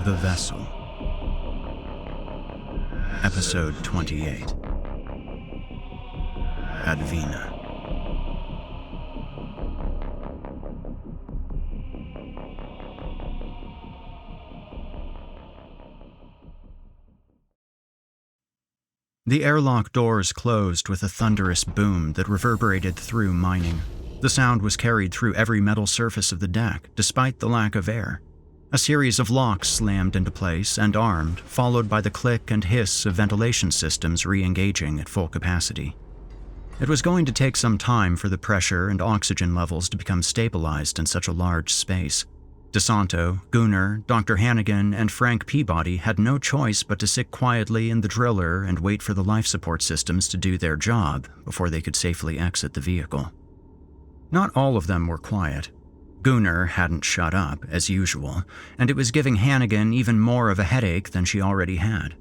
The Vessel. Episode 28. Advena. The airlock doors closed with a thunderous boom that reverberated through mining. The sound was carried through every metal surface of the deck, despite the lack of air. A series of locks slammed into place and armed, followed by the click and hiss of ventilation systems re-engaging at full capacity. It was going to take some time for the pressure and oxygen levels to become stabilized in such a large space. DeSanto, Gunnar, Dr. Hannigan, and Frank Peabody had no choice but to sit quietly in the driller and wait for the life support systems to do their job before they could safely exit the vehicle. Not all of them were quiet. Gunnar hadn't shut up, as usual, and it was giving Hannigan even more of a headache than she already had.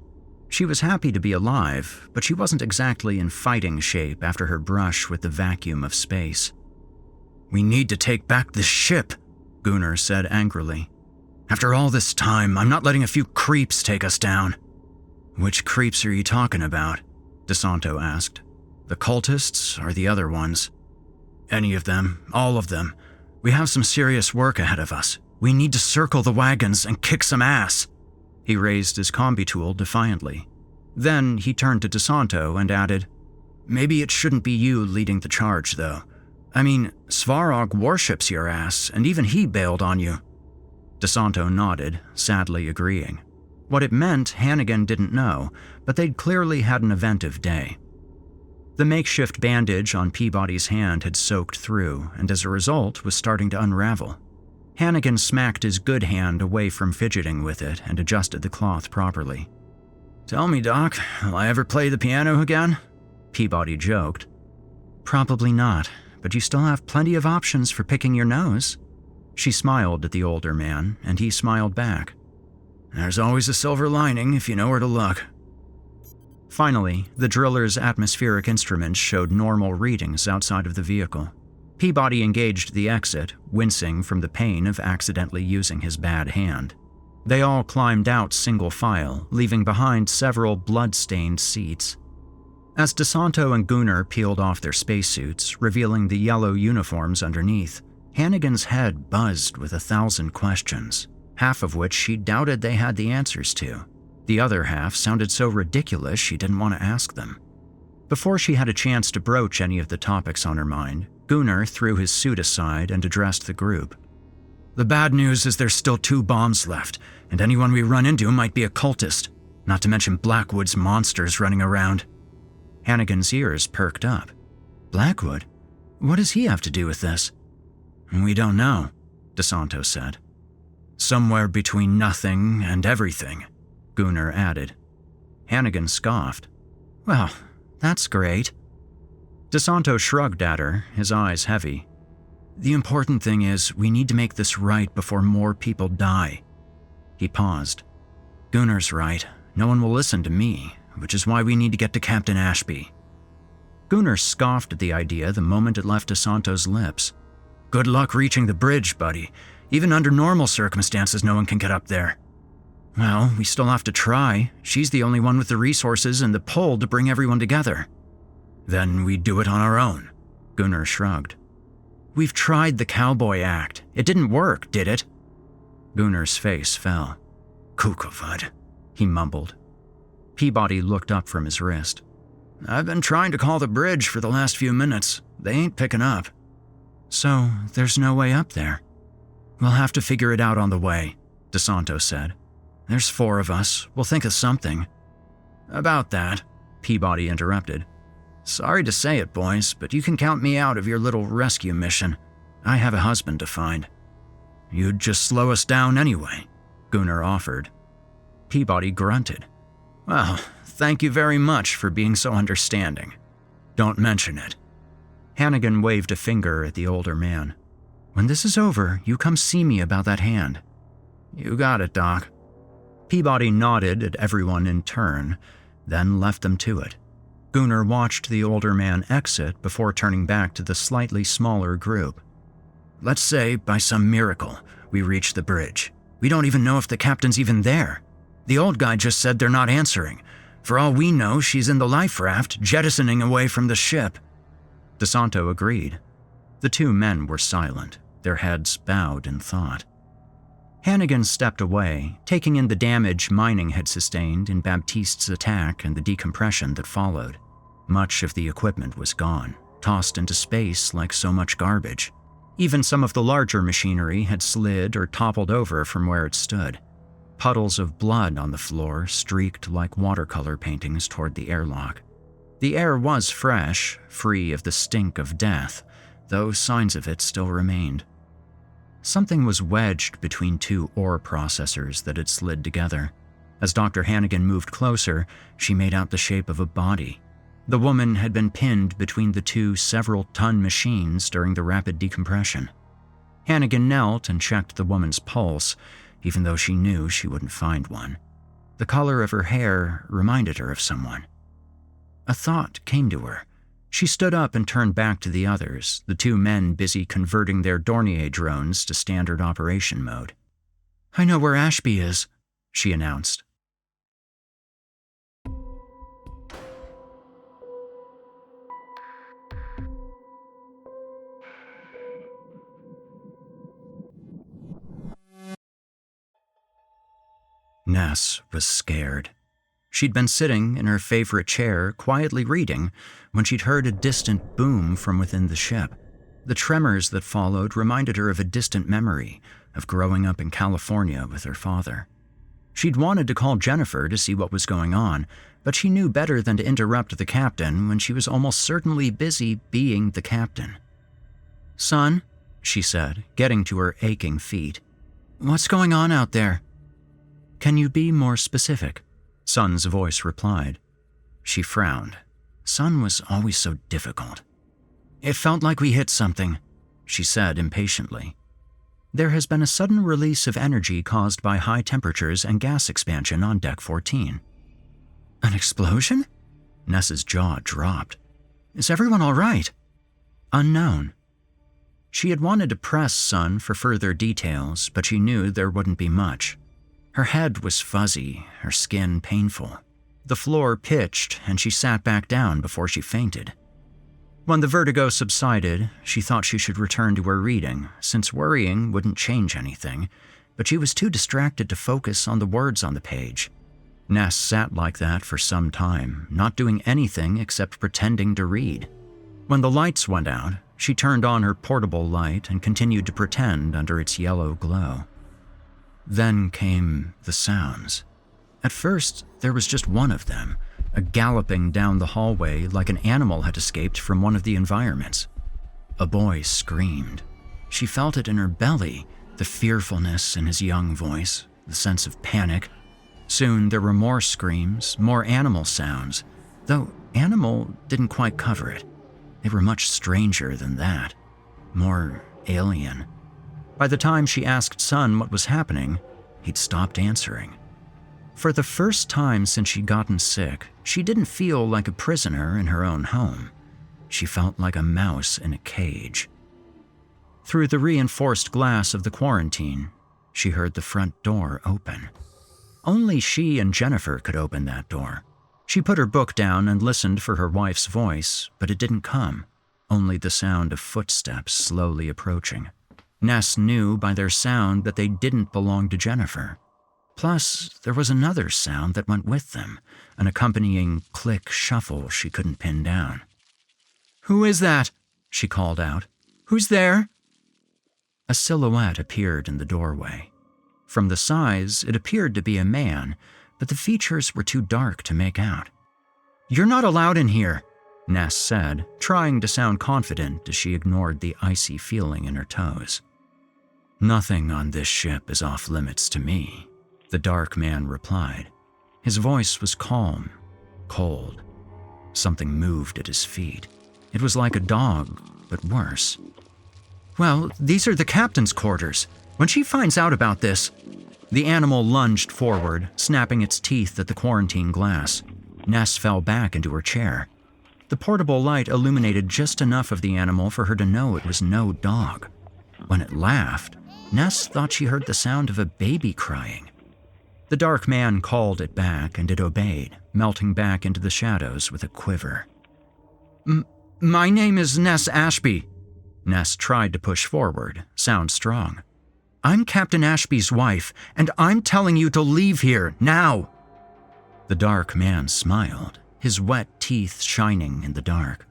She was happy to be alive, but she wasn't exactly in fighting shape after her brush with the vacuum of space. "We need to take back this ship," Gunnar said angrily. "After all this time, I'm not letting a few creeps take us down." "Which creeps are you talking about?" DeSanto asked. "The cultists or the other ones?" "Any of them, all of them. We have some serious work ahead of us. We need to circle the wagons and kick some ass." He raised his combi tool defiantly. Then he turned to DeSanto and added, "Maybe it shouldn't be you leading the charge, though. I mean, Svarog worships your ass, and even he bailed on you." DeSanto nodded, sadly agreeing. What it meant, Hannigan didn't know, but they'd clearly had an inventive day. The makeshift bandage on Peabody's hand had soaked through, and as a result was starting to unravel. Hannigan smacked his good hand away from fidgeting with it and adjusted the cloth properly. "Tell me, Doc, will I ever play the piano again?" Peabody joked. "Probably not, but you still have plenty of options for picking your nose." She smiled at the older man, and he smiled back. "There's always a silver lining if you know where to look." Finally, the driller's atmospheric instruments showed normal readings outside of the vehicle. Peabody engaged the exit, wincing from the pain of accidentally using his bad hand. They all climbed out single file, leaving behind several blood-stained seats. As DeSanto and Gunnar peeled off their spacesuits, revealing the yellow uniforms underneath, Hannigan's head buzzed with 1,000 questions, half of which she doubted they had the answers to. The other half sounded so ridiculous she didn't want to ask them. Before she had a chance to broach any of the topics on her mind, Gunnar threw his suit aside and addressed the group. "The bad news is there's still 2 bombs left, and anyone we run into might be a cultist, not to mention Blackwood's monsters running around." Hannigan's ears perked up. "Blackwood? What does he have to do with this?" "We don't know," DeSanto said. "Somewhere between nothing and everything," Gunnar added. Hannigan scoffed. "Well, that's great." DeSanto shrugged at her, his eyes heavy. "The important thing is we need to make this right before more people die." He paused. "Gunnar's right. No one will listen to me, which is why we need to get to Captain Ashby." Gunnar scoffed at the idea the moment it left DeSanto's lips. "Good luck reaching the bridge, buddy. Even under normal circumstances, no one can get up there." "Well, we still have to try. She's the only one with the resources and the pull to bring everyone together." "Then we do it on our own," Gunnar shrugged. "We've tried the cowboy act. It didn't work, did it?" Gunnar's face fell. "Kukovad," he mumbled. Peabody looked up from his wrist. "I've been trying to call the bridge for the last few minutes. They ain't picking up." "So, there's no way up there?" "We'll have to figure it out on the way," DeSanto said. "There's 4 of us. We'll think of something." "About that," Peabody interrupted. "Sorry to say it, boys, but you can count me out of your little rescue mission. I have a husband to find." "You'd just slow us down anyway," Gunnar offered. Peabody grunted. "Well, thank you very much for being so understanding. Don't mention it." Hannigan waved a finger at the older man. "When this is over, you come see me about that hand." "You got it, Doc." Peabody nodded at everyone in turn, then left them to it. Gunnar watched the older man exit before turning back to the slightly smaller group. "Let's say, by some miracle, we reach the bridge. We don't even know if the captain's even there. The old guy just said they're not answering. For all we know, she's in the life raft, jettisoning away from the ship." DeSanto agreed. The two men were silent, their heads bowed in thought. Hannigan stepped away, taking in the damage mining had sustained in Baptiste's attack and the decompression that followed. Much of the equipment was gone, tossed into space like so much garbage. Even some of the larger machinery had slid or toppled over from where it stood. Puddles of blood on the floor streaked like watercolor paintings toward the airlock. The air was fresh, free of the stink of death, though signs of it still remained. Something was wedged between two ore processors that had slid together. As Dr. Hannigan moved closer, she made out the shape of a body. The woman had been pinned between the two several-ton machines during the rapid decompression. Hannigan knelt and checked the woman's pulse, even though she knew she wouldn't find one. The color of her hair reminded her of someone. A thought came to her. She stood up and turned back to the others, the two men busy converting their Dornier drones to standard operation mode. "I know where Ashby is," she announced. Ness was scared. She'd been sitting in her favorite chair, quietly reading, when she'd heard a distant boom from within the ship. The tremors that followed reminded her of a distant memory of growing up in California with her father. She'd wanted to call Jennifer to see what was going on, but she knew better than to interrupt the captain when she was almost certainly busy being the captain. "Son," she said, getting to her aching feet, "what's going on out there?" "Can you be more specific?" Son's voice replied. She frowned. Son was always so difficult. "It felt like we hit something," she said impatiently. "There has been a sudden release of energy caused by high temperatures and gas expansion on Deck 14. "An explosion?" Ness's jaw dropped. "Is everyone all right?" "Unknown." She had wanted to press Son for further details, but she knew there wouldn't be much. Her head was fuzzy, her skin painful. The floor pitched, and she sat back down before she fainted. When the vertigo subsided, she thought she should return to her reading, since worrying wouldn't change anything, but she was too distracted to focus on the words on the page. Ness sat like that for some time, not doing anything except pretending to read. When the lights went out, she turned on her portable light and continued to pretend under its yellow glow. Then came the sounds. At first, there was just one of them, a galloping down the hallway like an animal had escaped from one of the environments. A boy screamed. She felt it in her belly, the fearfulness in his young voice, the sense of panic. Soon there were more screams, more animal sounds, though animal didn't quite cover it. They were much stranger than that, more alien. By the time she asked Son what was happening, he'd stopped answering. For the first time since she'd gotten sick, she didn't feel like a prisoner in her own home. She felt like a mouse in a cage. Through the reinforced glass of the quarantine, she heard the front door open. Only she and Jennifer could open that door. She put her book down and listened for her wife's voice, but it didn't come, only the sound of footsteps slowly approaching. Ness knew by their sound that they didn't belong to Jennifer. Plus, there was another sound that went with them, an accompanying click shuffle she couldn't pin down. "Who is that?" she called out. "Who's there?" A silhouette appeared in the doorway. From the size, it appeared to be a man, but the features were too dark to make out. "You're not allowed in here," Ness said, trying to sound confident as she ignored the icy feeling in her toes. "Nothing on this ship is off limits to me," the dark man replied. His voice was calm, cold. Something moved at his feet. It was like a dog, but worse. "Well, these are the captain's quarters. When she finds out about this..." The animal lunged forward, snapping its teeth at the quarantine glass. Ness fell back into her chair. The portable light illuminated just enough of the animal for her to know it was no dog. When it laughed, Ness thought she heard the sound of a baby crying. The dark man called it back, and it obeyed, melting back into the shadows with a quiver. My name is Ness Ashby." Ness tried to push forward, sound strong. "I'm Captain Ashby's wife, and I'm telling you to leave here, now." The dark man smiled, his wet teeth shining in the dark.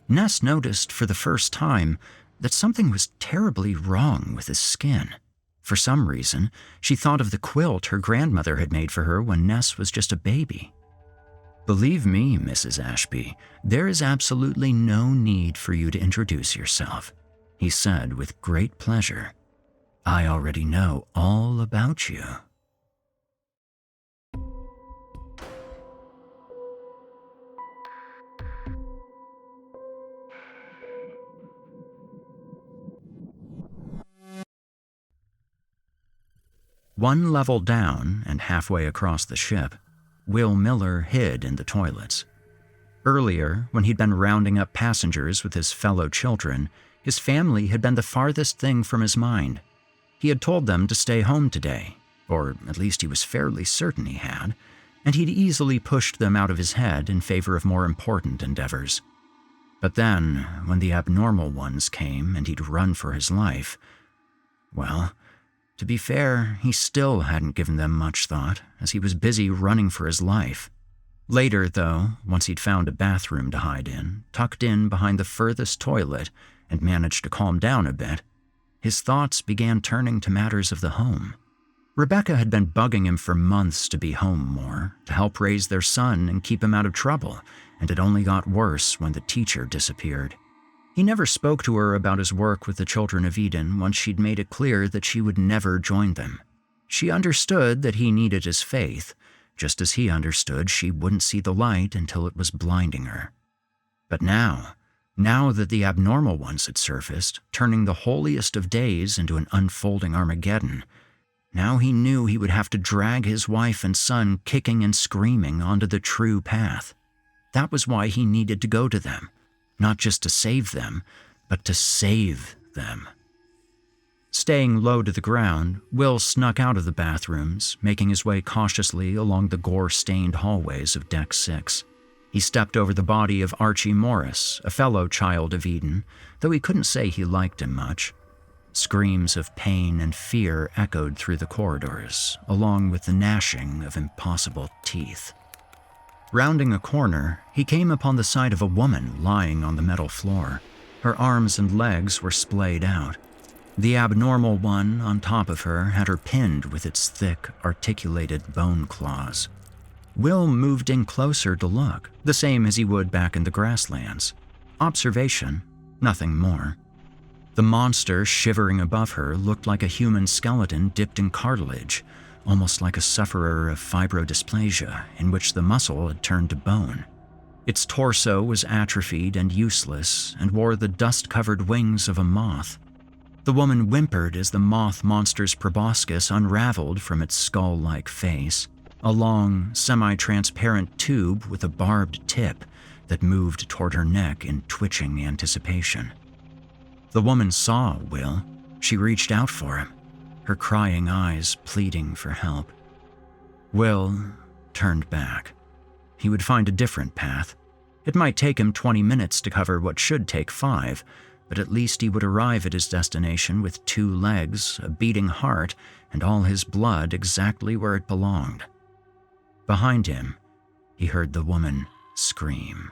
Ness noticed for the first time that something was terribly wrong with his skin. For some reason, she thought of the quilt her grandmother had made for her when Ness was just a baby. "Believe me, Mrs. Ashby, there is absolutely no need for you to introduce yourself," he said with great pleasure. "I already know all about you." One level down and halfway across the ship, Will Miller hid in the toilets. Earlier, when he'd been rounding up passengers with his fellow children, his family had been the farthest thing from his mind. He had told them to stay home today, or at least he was fairly certain he had, and he'd easily pushed them out of his head in favor of more important endeavors. But then, when the abnormal ones came and he'd run for his life, well, to be fair, he still hadn't given them much thought, as he was busy running for his life. Later, though, once he'd found a bathroom to hide in, tucked in behind the furthest toilet, and managed to calm down a bit, his thoughts began turning to matters of the home. Rebecca had been bugging him for months to be home more, to help raise their son and keep him out of trouble, and it only got worse when the teacher disappeared. He never spoke to her about his work with the Children of Eden once she'd made it clear that she would never join them. She understood that he needed his faith, just as he understood she wouldn't see the light until it was blinding her. But now that the abnormal ones had surfaced, turning the holiest of days into an unfolding Armageddon, now he knew he would have to drag his wife and son kicking and screaming onto the true path. That was why he needed to go to them. Not just to save them, but to save them. Staying low to the ground, Will snuck out of the bathrooms, making his way cautiously along the gore-stained hallways of Deck 6. He stepped over the body of Archie Morris, a fellow child of Eden, though he couldn't say he liked him much. Screams of pain and fear echoed through the corridors, along with the gnashing of impossible teeth. Rounding a corner, he came upon the sight of a woman lying on the metal floor. Her arms and legs were splayed out. The abnormal one on top of her had her pinned with its thick, articulated bone claws. Will moved in closer to look, the same as he would back in the grasslands. Observation, nothing more. The monster shivering above her looked like a human skeleton dipped in cartilage, almost like a sufferer of fibrodysplasia in which the muscle had turned to bone. Its torso was atrophied and useless and wore the dust-covered wings of a moth. The woman whimpered as the moth monster's proboscis unraveled from its skull-like face, a long, semi-transparent tube with a barbed tip that moved toward her neck in twitching anticipation. The woman saw Will. She reached out for him, her crying eyes pleading for help. Will turned back. He would find a different path. It might take him 20 minutes to cover what should take 5, but at least he would arrive at his destination with 2 legs, a beating heart, and all his blood exactly where it belonged. Behind him, he heard the woman scream.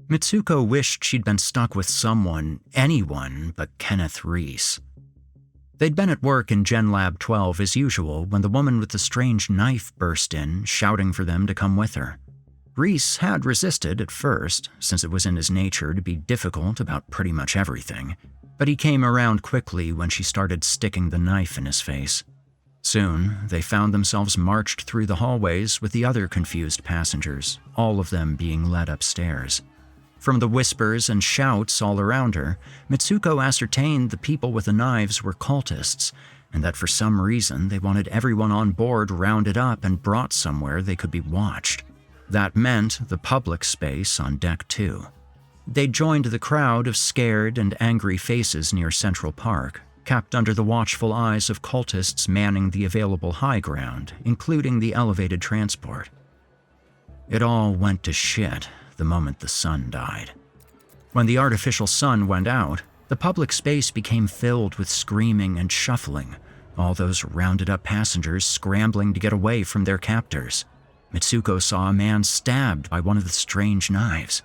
Mitsuko wished she'd been stuck with anyone but Kenneth Reese. They'd been at work in Gen Lab 12 as usual when the woman with the strange knife burst in, shouting for them to come with her. Reese had resisted at first, since it was in his nature to be difficult about pretty much everything, but he came around quickly when she started sticking the knife in his face. Soon, they found themselves marched through the hallways with the other confused passengers, all of them being led upstairs. From the whispers and shouts all around her, Mitsuko ascertained the people with the knives were cultists, and that for some reason they wanted everyone on board rounded up and brought somewhere they could be watched. That meant the public space on Deck 2. They joined the crowd of scared and angry faces near Central Park, kept under the watchful eyes of cultists manning the available high ground, including the elevated transport. It all went to shit the moment the sun died. When the artificial sun went out, the public space became filled with screaming and shuffling, all those rounded-up passengers scrambling to get away from their captors. Mitsuko saw a man stabbed by one of the strange knives.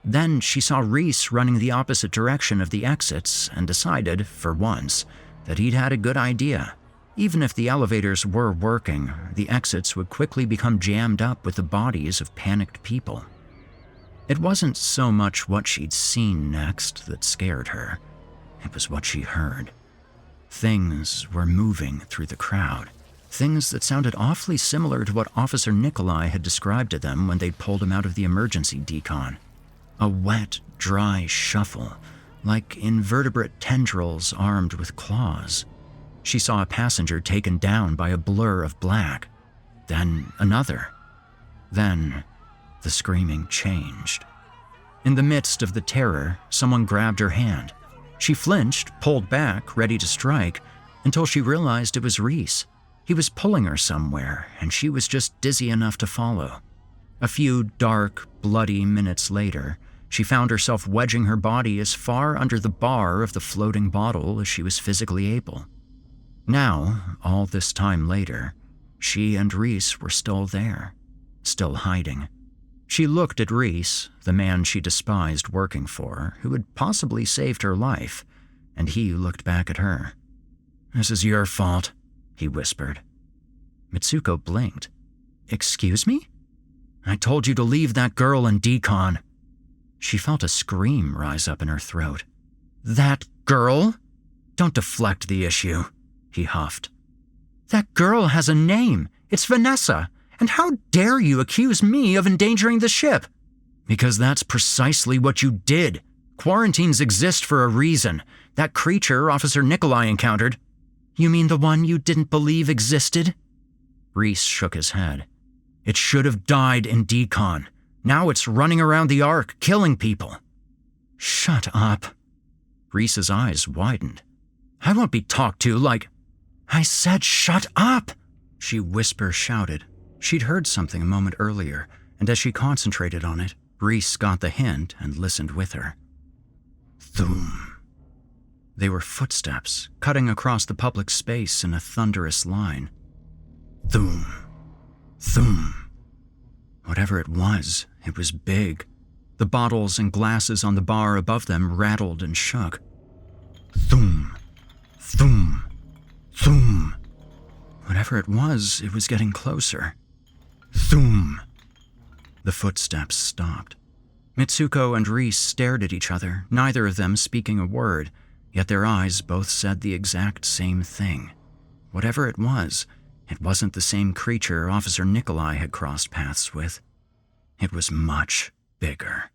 Then she saw Reese running the opposite direction of the exits and decided, for once, that he'd had a good idea. Even if the elevators were working, the exits would quickly become jammed up with the bodies of panicked people. It wasn't so much what she'd seen next that scared her. It was what she heard. Things were moving through the crowd. Things that sounded awfully similar to what Officer Nikolai had described to them when they'd pulled him out of the emergency decon. A wet, dry shuffle, like invertebrate tendrils armed with claws. She saw a passenger taken down by a blur of black. Then another. Then the screaming changed. In the midst of the terror, someone grabbed her hand. She flinched, pulled back, ready to strike, until she realized it was Reese. He was pulling her somewhere, and she was just dizzy enough to follow. A few dark, bloody minutes later, she found herself wedging her body as far under the bar of the floating bottle as she was physically able. Now, all this time later, she and Reese were still there, still hiding. She looked at Reese, the man she despised working for her, who had possibly saved her life, and he looked back at her. "This is your fault," he whispered. Mitsuko blinked. "Excuse me? I told you to leave that girl in decon." She felt a scream rise up in her throat. "That girl? Don't deflect the issue," he huffed. "That girl has a name. It's Vanessa. And how dare you accuse me of endangering the ship?" "Because that's precisely what you did. Quarantines exist for a reason. That creature Officer Nikolai encountered." "You mean the one you didn't believe existed?" Reese shook his head. "It should have died in decon. Now it's running around the Ark, killing people." "Shut up." Reese's eyes widened. "I won't be talked to like—" "I said shut up!" she whisper-shouted. She'd heard something a moment earlier, and as she concentrated on it, Reese got the hint and listened with her. Thoom. They were footsteps, cutting across the public space in a thunderous line. Thoom. Thoom. Whatever it was big. The bottles and glasses on the bar above them rattled and shook. Thoom. Thoom. Thoom. Whatever it was getting closer. Thoom. The footsteps stopped. Mitsuko and Reese stared at each other, neither of them speaking a word, yet their eyes both said the exact same thing. Whatever it wasn't the same creature Officer Nikolai had crossed paths with. It was much bigger.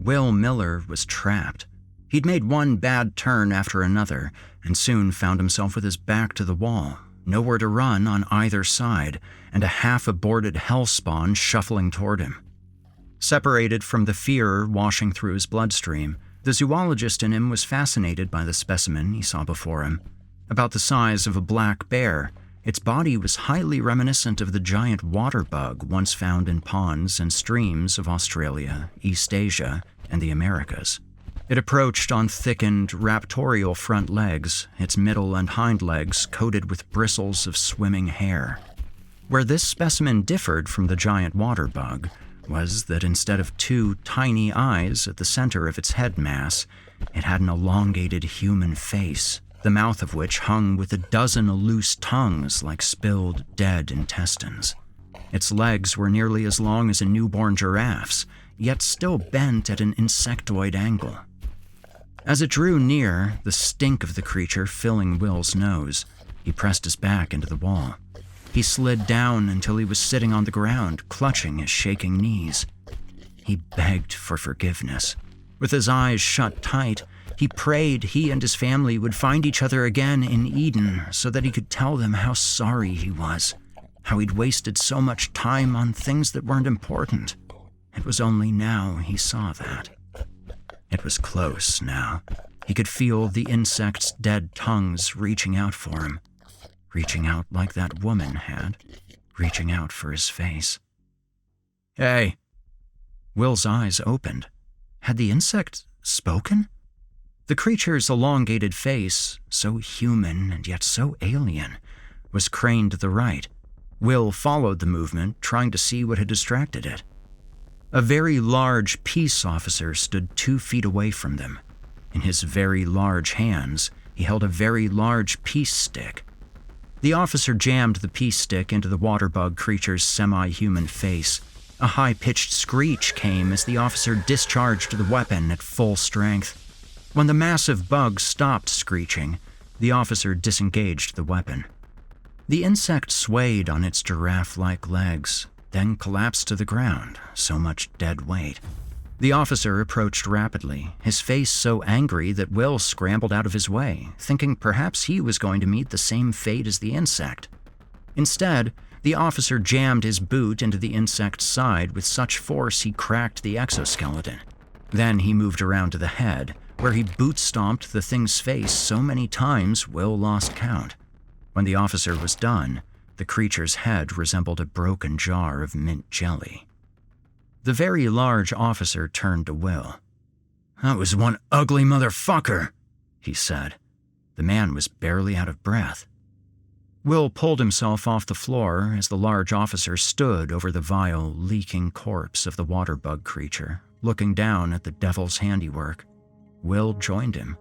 Will Miller was trapped. He'd made one bad turn after another, and soon found himself with his back to the wall, nowhere to run on either side, and a half-aborted hellspawn shuffling toward him. Separated from the fear washing through his bloodstream, the zoologist in him was fascinated by the specimen he saw before him. About the size of a black bear, its body was highly reminiscent of the giant water bug once found in ponds and streams of Australia, East Asia, and the Americas. It approached on thickened, raptorial front legs, its middle and hind legs coated with bristles of swimming hair. Where this specimen differed from the giant water bug was that instead of two tiny eyes at the center of its head mass, it had an elongated human face, the mouth of which hung with a dozen loose tongues like spilled, dead intestines. Its legs were nearly as long as a newborn giraffe's, yet still bent at an insectoid angle. As it drew near, the stink of the creature filling Will's nose, he pressed his back into the wall. He slid down until he was sitting on the ground, clutching his shaking knees. He begged for forgiveness. With his eyes shut tight, he prayed he and his family would find each other again in Eden so that he could tell them how sorry he was, how he'd wasted so much time on things that weren't important. It was only now he saw that. It was close now. He could feel the insects' dead tongues reaching out for him, reaching out like that woman had, reaching out for his face. "Hey!" Will's eyes opened. Had the insect spoken? The creature's elongated face, so human and yet so alien, was craned to the right. Will followed the movement, trying to see what had distracted it. A very large peace officer stood 2 feet away from them. In his very large hands, he held a very large peace stick. The officer jammed the peace stick into the waterbug creature's semi-human face. A high-pitched screech came as the officer discharged the weapon at full strength. When the massive bug stopped screeching, the officer disengaged the weapon. The insect swayed on its giraffe-like legs, then collapsed to the ground, so much dead weight. The officer approached rapidly, his face so angry that Will scrambled out of his way, thinking perhaps he was going to meet the same fate as the insect. Instead, the officer jammed his boot into the insect's side with such force he cracked the exoskeleton. Then he moved around to the head, where he boot-stomped the thing's face so many times Will lost count. When the officer was done, the creature's head resembled a broken jar of mint jelly. The very large officer turned to Will. "That was one ugly motherfucker," he said. The man was barely out of breath. Will pulled himself off the floor as the large officer stood over the vile, leaking corpse of the waterbug creature, looking down at the devil's handiwork. Will joined him.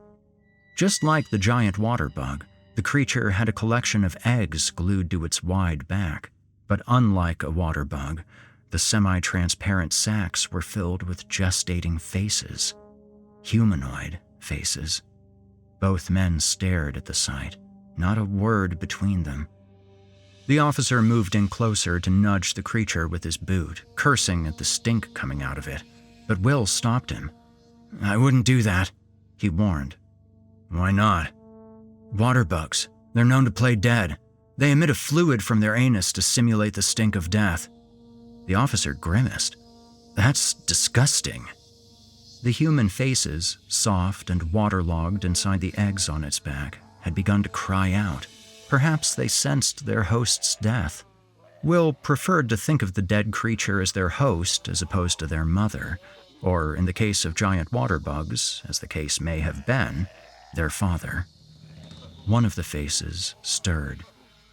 Just like the giant waterbug, the creature had a collection of eggs glued to its wide back. But unlike a waterbug, the semi-transparent sacs were filled with gestating faces. Humanoid faces. Both men stared at the sight, not a word between them. The officer moved in closer to nudge the creature with his boot, cursing at the stink coming out of it. But Will stopped him. "I wouldn't do that," he warned. "Why not?" "Waterbugs. They're known to play dead. They emit a fluid from their anus to simulate the stink of death." The officer grimaced. "That's disgusting." The human faces, soft and waterlogged inside the eggs on its back, had begun to cry out. Perhaps they sensed their host's death. Will preferred to think of the dead creature as their host as opposed to their mother, or, in the case of giant waterbugs, as the case may have been, their father. One of the faces stirred.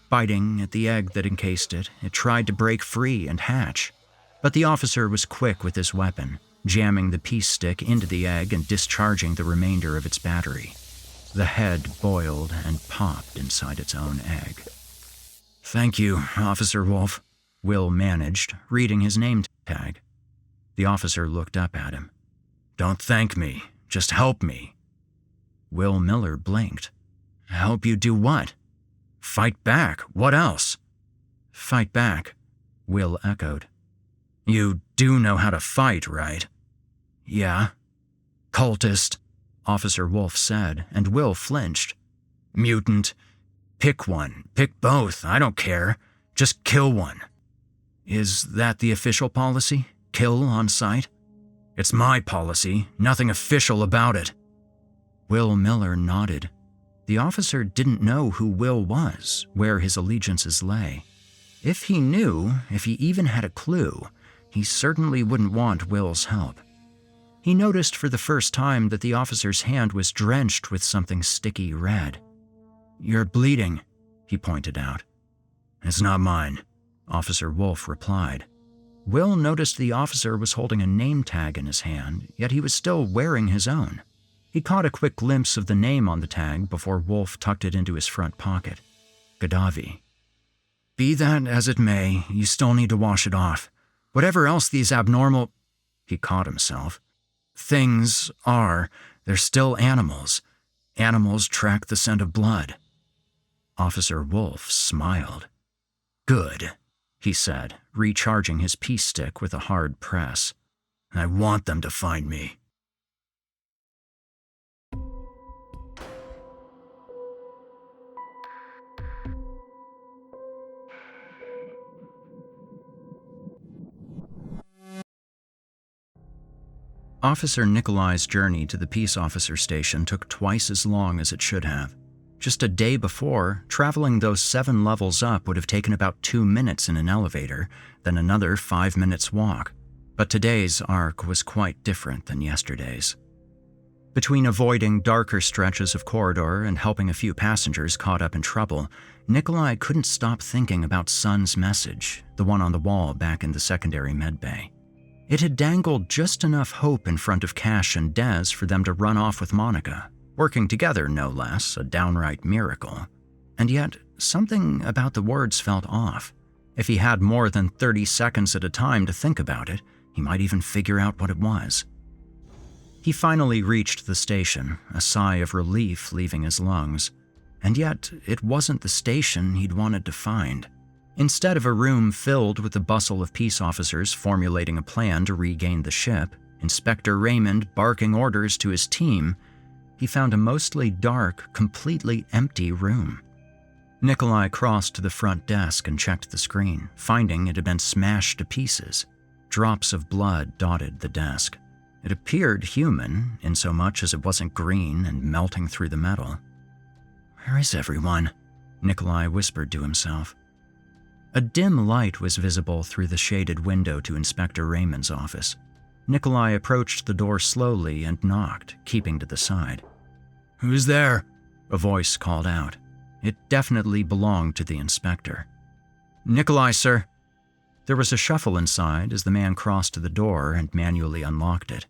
Biting at the egg that encased it, it tried to break free and hatch. But the officer was quick with his weapon, jamming the peace stick into the egg and discharging the remainder of its battery. The head boiled and popped inside its own egg. "Thank you, Officer Wolf," Will managed, reading his name tag. The officer looked up at him. "Don't thank me. Just help me." Will Miller blinked. "Help you do what?" "Fight back. What else?" "Fight back," Will echoed. "You do know how to fight, right?" "Yeah." "Cultist," Officer Wolf said, and Will flinched. "Mutant. Pick one. Pick both. I don't care. Just kill one." "Is that the official policy? Kill on sight?" "It's my policy. Nothing official about it." Will Miller nodded. The officer didn't know who Will was, where his allegiances lay. If he knew, if he even had a clue, he certainly wouldn't want Will's help. He noticed for the first time that the officer's hand was drenched with something sticky red. "You're bleeding," he pointed out. "It's not mine," Officer Wolf replied. Will noticed the officer was holding a name tag in his hand, yet he was still wearing his own. He caught a quick glimpse of the name on the tag before Wolf tucked it into his front pocket. Gaddafi. "Be that as it may, you still need to wash it off. Whatever else these abnormal—" He caught himself. "Things are, they're still animals. Animals track the scent of blood." Officer Wolf smiled. Good, he said, recharging his peace stick with a hard press. I want them to find me. Officer Nikolai's journey to the peace officer station took twice as long as it should have. Just a day before, traveling those 7 levels up would have taken about 2 minutes in an elevator, then another 5 minutes walk. But today's arc was quite different than yesterday's. Between avoiding darker stretches of corridor and helping a few passengers caught up in trouble, Nikolai couldn't stop thinking about Sun's message, the one on the wall back in the secondary medbay. It had dangled just enough hope in front of Cash and Des for them to run off with Monica, working together no less, a downright miracle. And yet, something about the words felt off. If he had more than 30 seconds at a time to think about it, he might even figure out what it was. He finally reached the station, a sigh of relief leaving his lungs. And yet, it wasn't the station he'd wanted to find. Instead of a room filled with the bustle of peace officers formulating a plan to regain the ship, Inspector Raymond barking orders to his team, he found a mostly dark, completely empty room. Nikolai crossed to the front desk and checked the screen, finding it had been smashed to pieces. Drops of blood dotted the desk. It appeared human, insomuch as it wasn't green and melting through the metal. "Where is everyone?" Nikolai whispered to himself. A dim light was visible through the shaded window to Inspector Raymond's office. Nikolai approached the door slowly and knocked, keeping to the side. "Who's there?" a voice called out. It definitely belonged to the inspector. "Nikolai, sir." There was a shuffle inside as the man crossed to the door and manually unlocked it.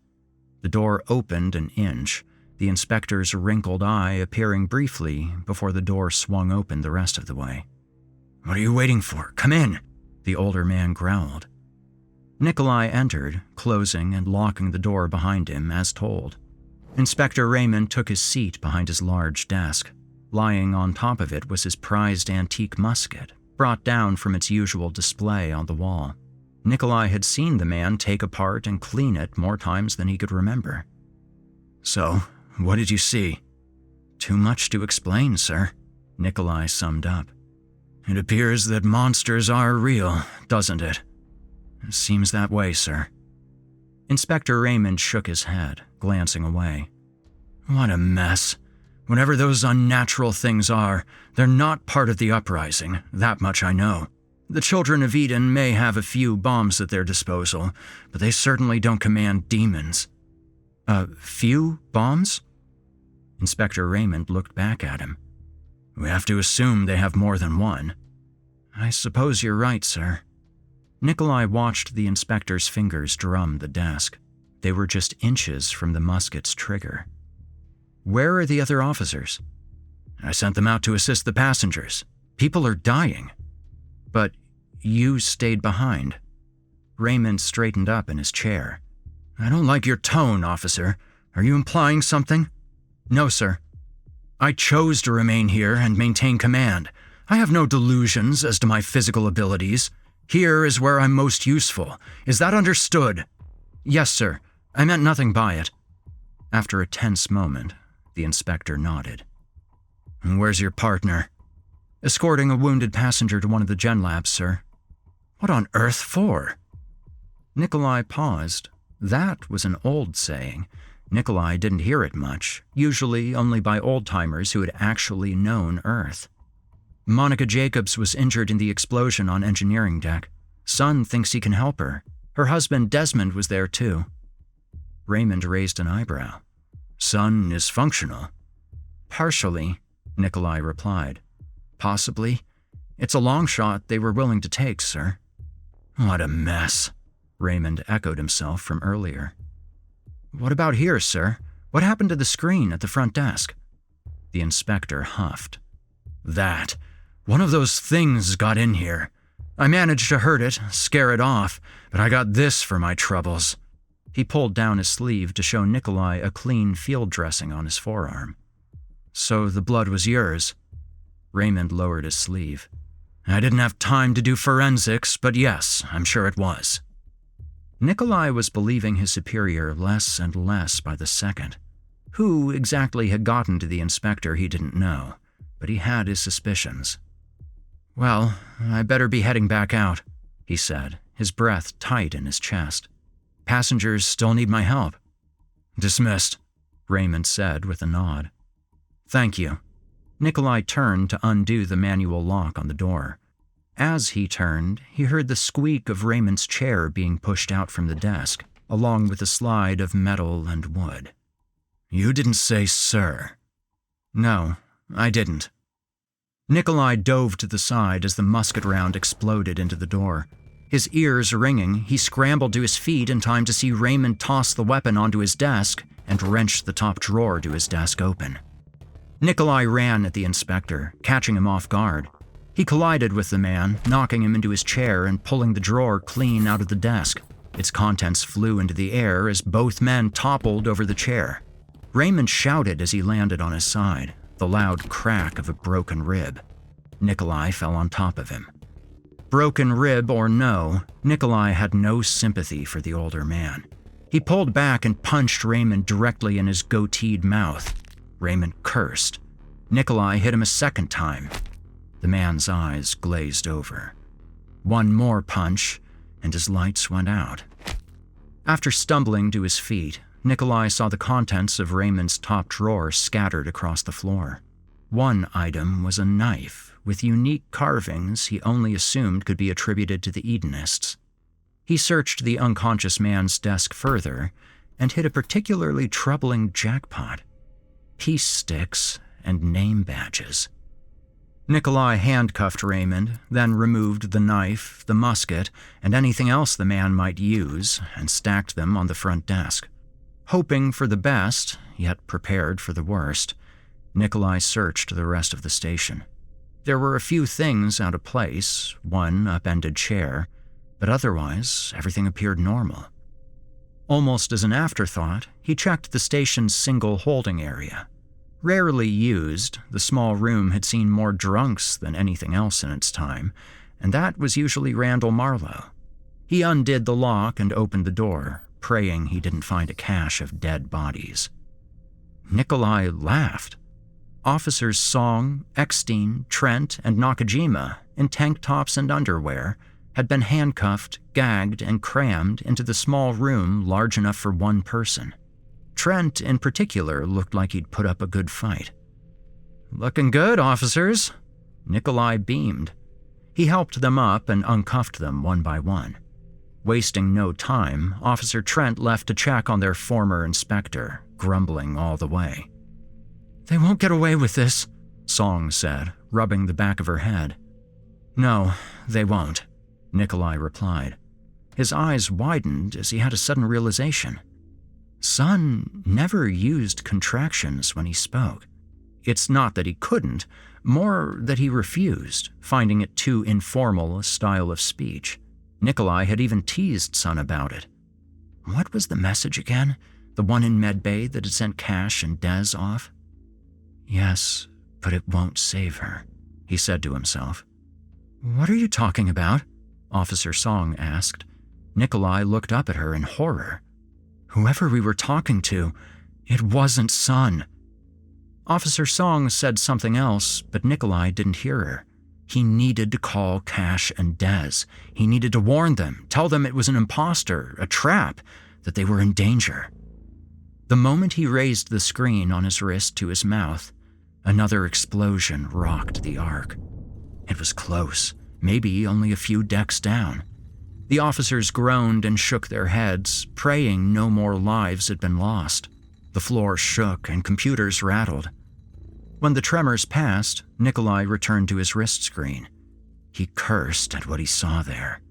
The door opened an inch, the inspector's wrinkled eye appearing briefly before the door swung open the rest of the way. "What are you waiting for? Come in," the older man growled. Nikolai entered, closing and locking the door behind him as told. Inspector Raymond took his seat behind his large desk. Lying on top of it was his prized antique musket, brought down from its usual display on the wall. Nikolai had seen the man take apart and clean it more times than he could remember. "So, what did you see?" "Too much to explain, sir," Nikolai summed up. "It appears that monsters are real, doesn't it?" "It seems that way, sir." Inspector Raymond shook his head, glancing away. "What a mess. Whatever those unnatural things are, they're not part of the uprising, that much I know. The children of Eden may have a few bombs at their disposal, but they certainly don't command demons." "A few bombs?" Inspector Raymond looked back at him. "We have to assume they have more than one." "I suppose you're right, sir." Nikolai watched the inspector's fingers drum the desk. They were just inches from the musket's trigger. "Where are the other officers?" "I sent them out to assist the passengers. People are dying." "But you stayed behind." Raymond straightened up in his chair. "I don't like your tone, officer. Are you implying something?" "No, sir." "I chose to remain here and maintain command. I have no delusions as to my physical abilities. Here is where I'm most useful. Is that understood?" "Yes, sir. I meant nothing by it." After a tense moment, the inspector nodded. "Where's your partner?" "Escorting a wounded passenger to one of the gen labs, sir." "What on earth for?" Nikolai paused. That was an old saying. Nikolai didn't hear it much, usually only by old-timers who had actually known Earth. "Monica Jacobs was injured in the explosion on engineering deck. Son thinks he can help her. Her husband Desmond was there too." Raymond raised an eyebrow. "Son is functional." "Partially," Nikolai replied. "Possibly. It's a long shot they were willing to take, sir." "What a mess," Raymond echoed himself from earlier. "What about here, sir? What happened to the screen at the front desk?" The inspector huffed. "That. One of those things got in here. I managed to hurt it, scare it off, but I got this for my troubles." He pulled down his sleeve to show Nikolai a clean field dressing on his forearm. "So the blood was yours?" Raymond lowered his sleeve. I didn't have time to do forensics, but yes, I'm sure it was. Nikolai was believing his superior less and less by the second. Who exactly had gotten to the inspector he didn't know, but he had his suspicions. Well, I better be heading back out, he said, his breath tight in his chest. Passengers still need my help. Dismissed, Raymond said with a nod. Thank you. Nikolai turned to undo the manual lock on the door. As he turned, he heard the squeak of Raymond's chair being pushed out from the desk, along with a slide of metal and wood. You didn't say sir. No, I didn't. Nikolai dove to the side as the musket round exploded into the door. His ears ringing, he scrambled to his feet in time to see Raymond toss the weapon onto his desk and wrench the top drawer to his desk open. Nikolai ran at the inspector, catching him off guard. He collided with the man, knocking him into his chair and pulling the drawer clean out of the desk. Its contents flew into the air as both men toppled over the chair. Raymond shouted as he landed on his side, the loud crack of a broken rib. Nikolai fell on top of him. Broken rib or no, Nikolai had no sympathy for the older man. He pulled back and punched Raymond directly in his goateed mouth. Raymond cursed. Nikolai hit him a second time. The man's eyes glazed over. One more punch, and his lights went out. After stumbling to his feet, Nikolai saw the contents of Raymond's top drawer scattered across the floor. One item was a knife with unique carvings he only assumed could be attributed to the Edenists. He searched the unconscious man's desk further and hit a particularly troubling jackpot: peace sticks and name badges. Nikolai handcuffed Raymond, then removed the knife, the musket, and anything else the man might use, and stacked them on the front desk. Hoping for the best, yet prepared for the worst, Nikolai searched the rest of the station. There were a few things out of place, one upended chair, but otherwise everything appeared normal. Almost as an afterthought, he checked the station's single holding area. Rarely used, the small room had seen more drunks than anything else in its time, and that was usually Randall Marlowe. He undid the lock and opened the door, praying he didn't find a cache of dead bodies. Nikolai laughed. Officers Song, Eckstein, Trent, and Nakajima, in tank tops and underwear, had been handcuffed, gagged, and crammed into the small room large enough for one person. Trent, in particular, looked like he'd put up a good fight. "Looking good, officers," Nikolai beamed. He helped them up and uncuffed them one by one. Wasting no time, Officer Trent left to check on their former inspector, grumbling all the way. "They won't get away with this," Song said, rubbing the back of her head. "No, they won't," Nikolai replied. His eyes widened as he had a sudden realization. Sun never used contractions when he spoke. It's not that he couldn't, more that he refused, finding it too informal a style of speech. Nikolai had even teased Sun about it. What was the message again? The one in Medbay that had sent Cash and Dez off? Yes, but it won't save her, he said to himself. What are you talking about? Officer Song asked. Nikolai looked up at her in horror. Whoever we were talking to, it wasn't Sun. Officer Song said something else, but Nikolai didn't hear her. He needed to call Cash and Dez. He needed to warn them, tell them it was an imposter, a trap, that they were in danger. The moment he raised the screen on his wrist to his mouth, another explosion rocked the Ark. It was close, maybe only a few decks down. The officers groaned and shook their heads, praying no more lives had been lost. The floor shook and computers rattled. When the tremors passed, Nikolai returned to his wrist screen. He cursed at what he saw there.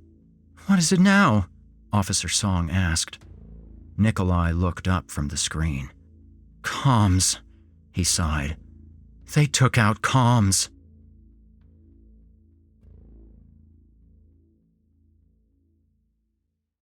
What is it now? Officer Song asked. Nikolai looked up from the screen. Comms, he sighed. They took out comms.